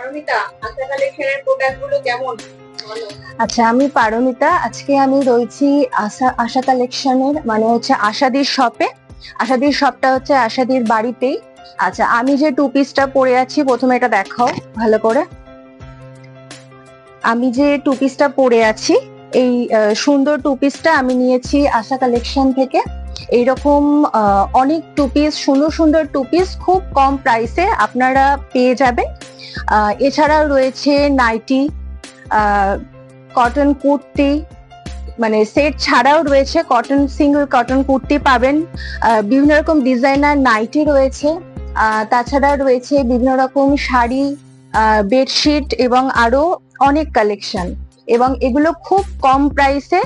পারমিতা, আশা কালেকশনের প্রোডাক্টগুলো কেমন? বলো। আচ্ছা, আমি পারমিতা। আজকে আমি রয়েছি আশা কালেকশনের, মানে হচ্ছে আশাদির শপে। আশাদির শপটা হচ্ছে আশাদির বাড়িতেই। আচ্ছা, আমি যে টু পিসটা পরে আছি, প্রথমে এটা দেখাও ভালো করে। আমি যে টু পিসটা পরে আছি, এই সুন্দর টু পিসটা আমি নিয়েছি আশা কালেকশন থেকে। এইরকম অনেক টু পিস, সুন্দর সুন্দর টু পিস খুব কম প্রাইসে আপনারা পেয়ে যাবেন। এছাড়াও রয়েছে নাইটি, কটন কুর্তি, মানে সেট ছাড়াও রয়েছে কটন, সিঙ্গেল কটন কুর্তি পাবেন। বিভিন্ন রকম ডিজাইনার নাইটি রয়েছে। তাছাড়া রয়েছে বিভিন্ন রকম শাড়ি, বেডশিট এবং আরো অনেক কালেকশন। এবং এগুলো খুব কম প্রাইসে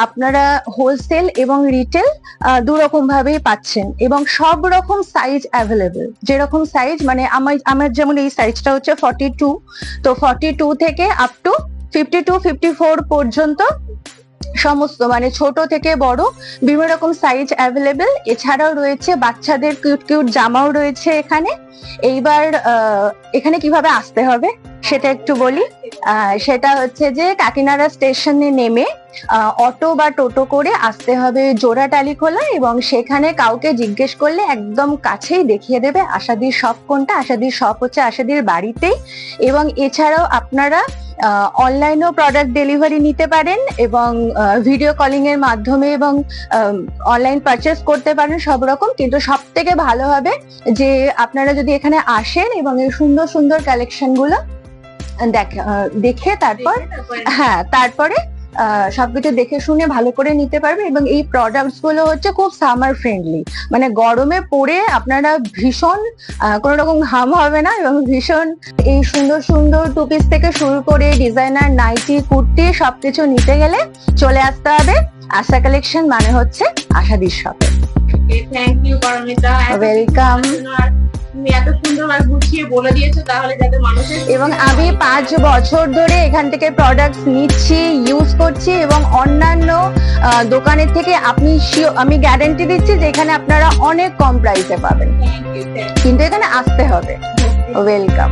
আপনারা হোলসেল এবং রিটেল দুরকম ভাবেই পাচ্ছেন, এবং সব রকম সাইজ অ্যাভেলেবেল। যেরকম সাইজ, মানে আমার যেমন এই সাইজটা হচ্ছে 42, তো 42 থেকে আপ টু 52, 54 পর্যন্ত সমস্ত, মানে ছোট থেকে বড় বিভিন্ন রকম সাইজ অ্যাভেলেবেল। এছাড়াও রয়েছে বাচ্চাদের কিউট কিউট জামাও রয়েছে এখানে। এইবার এখানে কিভাবে আসতে হবে সেটা একটু বলি। সেটা হচ্ছে যে কাকিনাড়া স্টেশনে নেমে অটো বা টোটো করে আসতে হবে জোড়াটালিখোলা, এবং সেখানে কাউকে জিজ্ঞেস করলে একদম কাছেই দেখিয়ে দেবে আশাদির শপ কোনটা। আশাদির শপ হচ্ছে আশাদির বাড়িতেই। এবং এছাড়াও আপনারা অনলাইনেও প্রোডাক্ট ডেলিভারি নিতে পারেন, এবং ভিডিও কলিং এর মাধ্যমে এবং অনলাইন পারচেস করতে পারেন সব রকম। কিন্তু সব থেকে ভালো হবে যে আপনারা যদি এখানে আসেন এবং এই সুন্দর সুন্দর কালেকশন গুলো দেখে তারপরে সবকিছু দেখে শুনে ভালো করে নিতে পারবে। এবং এই প্রোডাক্টস গুলো হচ্ছে খুব সামার ফ্রেন্ডলি, মানে গরমে পরে আপনারা ভীষণ কোনো রকম ঘাম হবে না, এবং ভীষণ এই সুন্দর সুন্দর টু পিস থেকে শুরু করে ডিজাইনার নাইটি, কুর্তি সবকিছু নিতে গেলে চলে আসতে হবে আশা কালেকশন, মানে হচ্ছে আশাদির শপে। Thank you Paromita, welcome. তুমি এত সুন্দর আর গুছিয়ে বলে দিয়েছো, তাহলে যাতে মানুষের, এবং আমি 5 বছর ধরে এখান থেকে প্রোডাক্টস নিচ্ছি, ইউজ করছি, এবং অন্যান্য দোকানের থেকে আমি গ্যারান্টি দিচ্ছি যে এখানে আপনারা অনেক কম প্রাইসে পাবেন। Thank you. কিন্তু এখানে আসতে হবে। ওয়েলকাম।